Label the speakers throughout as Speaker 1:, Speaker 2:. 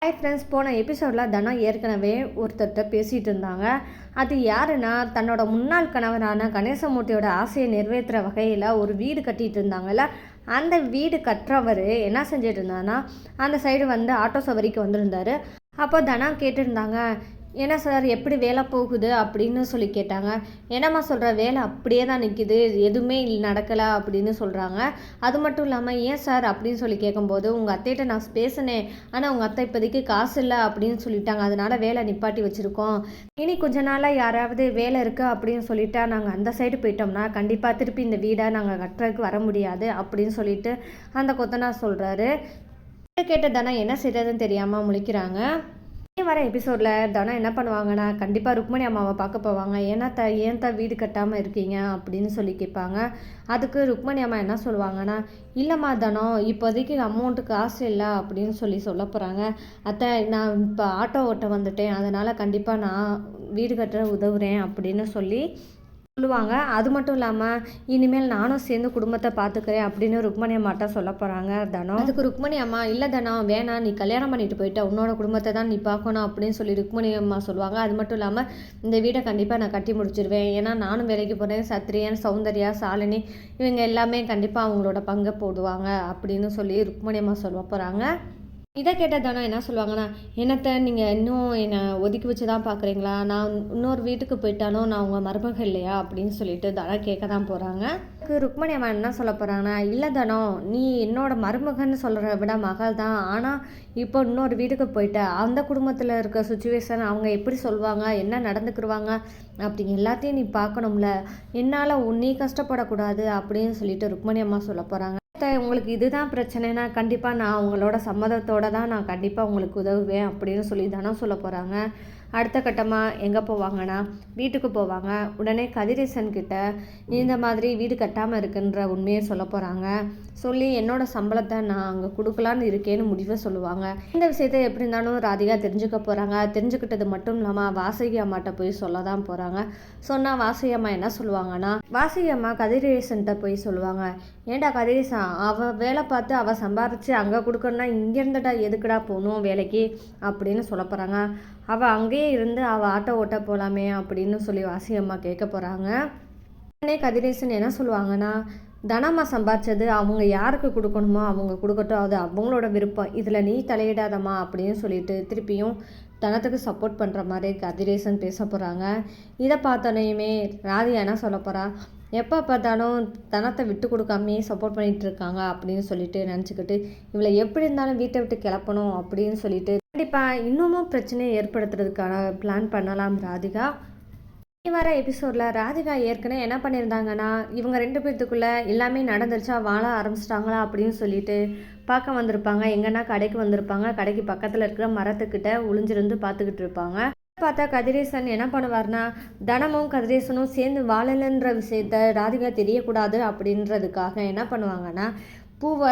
Speaker 1: Hi friends, போன எபிசோடில் தனா ஏற்கனவே ஒருத்தர்கிட்ட பேசிகிட்டு இருந்தாங்க. அது யாருன்னா, தன்னோட முன்னாள் கணவரான கணேசமூர்த்தியோட ஆசையை நிறைவேற்றுற வகையில் ஒரு வீடு கட்டிகிட்டு இருந்தாங்கல்ல. அந்த வீடு கட்டுறவர் என்ன செஞ்சுட்டு இருந்தாங்கன்னா, அந்த சைடு வந்து ஆட்டோ சவாரிக்கு வந்திருந்தார். அப்போ தனா கேட்டிருந்தாங்க, என்ன சார் எப்படி வேலை போகுது அப்படின்னு சொல்லி கேட்டாங்க. என்னம்மா சொல்கிற, வேலை அப்படியே தான் நிற்கிது, எதுவுமே நடக்கலை அப்படின்னு சொல்கிறாங்க. அது மட்டும் இல்லாமல் ஏன் சார் அப்படின்னு சொல்லி கேட்கும்போது, உங்கள் அத்தைகிட்ட நான் பேசினேன், ஆனால் உங்கள் அத்தை இப்போதைக்கு காசு இல்லை அப்படின்னு சொல்லிட்டாங்க, அதனால் வேலை நிப்பாட்டி வச்சுருக்கோம். இனி கொஞ்ச நாளாக யாராவது வேலை இருக்குது அப்படின்னு சொல்லிட்டா நாங்கள் அந்த சைடு போயிட்டோம்னா கண்டிப்பாக திருப்பி இந்த வீடை நாங்கள் கட்டுறதுக்கு வர முடியாது அப்படின்னு சொல்லிட்டு அந்த கொத்தனார் சொல்கிறாரு. கேட்ட தானே என்ன செய்கிறதுன்னு தெரியாமல் முழிக்கிறாங்க. வர எபிசோடில் தனம் என்ன பண்ணுவாங்கன்னா, கண்டிப்பாக ருக்மணி அம்மாவை பார்க்க போவாங்க. ஏன் வீடு கட்டாமல் இருக்கீங்க அப்படின்னு சொல்லி கேட்பாங்க. அதுக்கு ருக்மணி அம்மா என்ன சொல்லுவாங்கன்னா, இல்லைம்மா தனம், இப்போதைக்கு அமௌண்ட்டு காசு இல்லை அப்படின்னு சொல்ல போகிறாங்க. அத்தை, நான் இப்போ ஆட்டோ ஓட்ட வந்துட்டேன், அதனால் கண்டிப்பாக நான் வீடு கட்ட உதவுறேன் அப்படின்னு சொல்லுவாங்க. அது மட்டும் இல்லாமல் இனிமேல் நானும் சேர்ந்து குடும்பத்தை பார்த்துக்கிறேன் அப்படின்னு ருக்மணி அம்மாட்ட சொல்ல போகிறாங்க தனம். அதுக்கு ருக்மணி அம்மா, இல்லை தனம் வேணாம், நீ கல்யாணம் பண்ணிட்டு போயிட்ட, உன்னோட குடும்பத்தை தான் நீ பார்க்கணும் அப்படின்னு சொல்லி ருக்மணி அம்மா சொல்லுவாங்க. அது மட்டும் இல்லாமல் இந்த வீடை கண்டிப்பாக நான் கட்டி முடிச்சிருவேன், ஏன்னா நானும் வேலைக்கு போகிறேன், சத்ரியன், சௌந்தர்யா, சாலினி இவங்க எல்லாமே கண்டிப்பாக அவங்களோட பங்கை போடுவாங்க அப்படின்னு சொல்லி ருக்மணி அம்மா சொல்ல போகிறாங்க. இதை கேட்டதானா என்ன சொல்லுவாங்கன்னா, என்னத்தை நீங்கள் இன்னும் என்னை ஒதுக்கி வச்சு தான் பார்க்குறீங்களா, நான் இன்னொரு வீட்டுக்கு போயிட்டாலும் நான் உங்கள் மருமகள் இல்லையா அப்படின்னு சொல்லிட்டு தனா கேட்க தான் போகிறாங்க. ருக்மணி அம்மா என்ன சொல்ல போகிறாங்கன்னா, இல்லை தனம், நீ என்னோட மருமகன்னு சொல்கிற விட மகள் தான், ஆனால் இப்போ இன்னொரு வீட்டுக்கு போயிட்ட, அந்த குடும்பத்தில் இருக்க சுச்சுவேஷன் அவங்க எப்படி சொல்லுவாங்க, என்ன நடந்துக்கிடுவாங்க அப்படி எல்லாத்தையும் நீ பார்க்கணும்ல, என்னால் நீ கஷ்டப்படக்கூடாது அப்படின்னு சொல்லிட்டு ருக்மணி அம்மா சொல்ல போகிறாங்க. உங்களுக்கு இதுதான் பிரச்சனைனா கண்டிப்பாக நான் உங்களோட சம்மதத்தோடு தான் நான் கண்டிப்பாக உங்களுக்கு உதவுவேன் அப்படின்னு சொல்லி தானே சொல்ல போகிறாங்க. அடுத்த கட்டமாக எங்கே போவாங்கன்னா, வீட்டுக்கு போவாங்க. உடனே கதிரேசன் கிட்ட இந்த மாதிரி வீடு கட்டாமல் இருக்குன்ற உண்மையை சொல்ல போகிறாங்க. சொல்லி என்னோட சம்பளத்தை நான் அங்கே கொடுக்கலான்னு இருக்கேன்னு முடிவை சொல்லுவாங்க. இந்த விஷயத்த எப்படி இருந்தாலும் ராதிகா தெரிஞ்சுக்க போகிறாங்க. தெரிஞ்சுக்கிட்டது மட்டும் இல்லாமல் வாசகி அம்மாட்ட போய் சொல்ல தான் போகிறாங்க. சொன்னால் வாசகி அம்மா என்ன சொல்லுவாங்கன்னா, வாசகி அம்மா கதிரேசன்கிட்ட போய் சொல்லுவாங்க, ஏண்டா கதிரேசன், அவள் வேலை பார்த்து அவள் சம்பாரித்து அங்கே கொடுக்கணுன்னா இங்கேருந்துடா எதுக்குடா போகணும் வேலைக்கு அப்படின்னு சொல்ல போகிறாங்க. அவள் அங்கேயே இருந்து அவள் ஆட்டோ ஓட்ட போகலாமே அப்படின்னு சொல்லி வாசி அம்மா கேட்க போகிறாங்க. உடனே கதிரேசன் என்ன சொல்லுவாங்கன்னா, தனம்மா சம்பாதிச்சது அவங்க யாருக்கு கொடுக்கணுமோ அவங்க கொடுக்கட்டும், அது அவங்களோட விருப்பம், இதில் நீ தலையிடாதம்மா அப்படின்னு சொல்லிட்டு திருப்பியும் தனத்துக்கு சப்போர்ட் பண்ணுற மாதிரி கதிரேசன் பேச போகிறாங்க. இதை பார்த்தோன்னையுமே ராதிகா என்ன சொல்ல போகிறா, எப்போ பார்த்தாலும் தனத்தை விட்டு கொடுக்காமே சப்போர்ட் பண்ணிகிட்டு இருக்காங்க அப்படின்னு சொல்லிட்டு நினச்சிக்கிட்டு இவளை எப்படி இருந்தாலும் வீட்டை விட்டு கிளப்பணும் அப்படின்னு சொல்லிட்டு கண்டிப்பாக இன்னமும் பிரச்சனையை ஏற்படுத்துறதுக்கான பிளான் பண்ணலாம் ராதிகா. வர எபிசோடில் ராதிகா ஏற்கனவே என்ன பண்ணியிருந்தாங்கன்னா, இவங்க 2 பேர்த்துக்குள்ளே எல்லாமே நடந்துருச்சா, வாழ ஆரம்பிச்சிட்டாங்களா அப்படின்னு சொல்லிட்டு பார்க்க வந்திருப்பாங்க. எங்கன்னா கடைக்கு வந்திருப்பாங்க. கடைக்கு பக்கத்தில் இருக்கிற மரத்துக்கிட்ட ஒளிஞ்சிருந்து பார்த்துக்கிட்டு இருப்பாங்க. பார்த்தா கதிரேசன் என்ன பண்ணுவார்னா, தனமும் கதிரேசனும் சேர்ந்து வாழலைன்ற விஷயத்த ராதிகா தெரியக்கூடாது அப்படின்றதுக்காக என்ன பண்ணுவாங்கன்னா, பூவை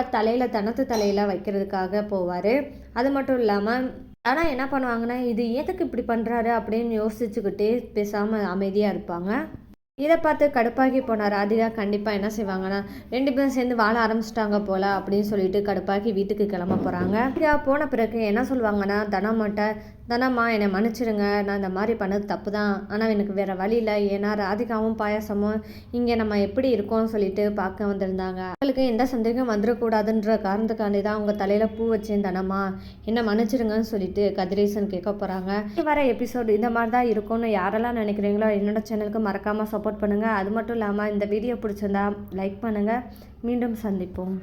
Speaker 1: தனத்து தலையில் வைக்கிறதுக்காக போவார். அது மட்டும் இல்லாமல் ஆனால் என்ன பண்ணுவாங்கன்னா, இது எதுக்கு இப்படி பண்ணுறாரு அப்படின்னு யோசிச்சுக்கிட்டே பேசாமல் அமைதியாக இருப்பாங்க. இதை பார்த்து கடுப்பாகி போன ராதிகா கண்டிப்பாக என்ன செய்வாங்கன்னா, 2 பேரும் சேர்ந்து வாழ ஆரம்பிச்சிட்டாங்க போல் அப்படின்னு சொல்லிட்டு கடுப்பாக்கி வீட்டுக்கு கிளம்ப போகிறாங்க. ராதிகா போன பிறகு என்ன சொல்லுவாங்கன்னா, தனம்மா என்னை மன்னிச்சிடுங்க, நான் இந்த மாதிரி பண்ணது தப்பு தான், ஆனால் எனக்கு வேறு வழி இல்லை, ஏன்னா ராதிகாவும் பாயாசமும் இங்கே நம்ம எப்படி இருக்கோம்னு சொல்லிட்டு பார்க்க வந்திருந்தாங்க, அவங்களுக்கு எந்த சந்தேகம் வந்துடக்கூடாதுன்ற காரணத்துக்காண்டி தான் உங்கள் தலையில் பூ வச்சேன் தனம்மா, என்னை மன்னிச்சிடுங்கன்னு சொல்லிட்டு கதிரேசன் கேட்க போகிறாங்க. வர எபிசோடு இந்த மாதிரி தான் இருக்கும்னு யாரெல்லாம் நினைக்கிறீங்களோ என்னோட சேனலுக்கு மறக்காமல் சப்போர்ட் பண்ணுங்கள். அது மட்டும் இல்லாமல் இந்த வீடியோ பிடிச்சிருந்தா லைக் பண்ணுங்கள். மீண்டும் சந்திப்போம்.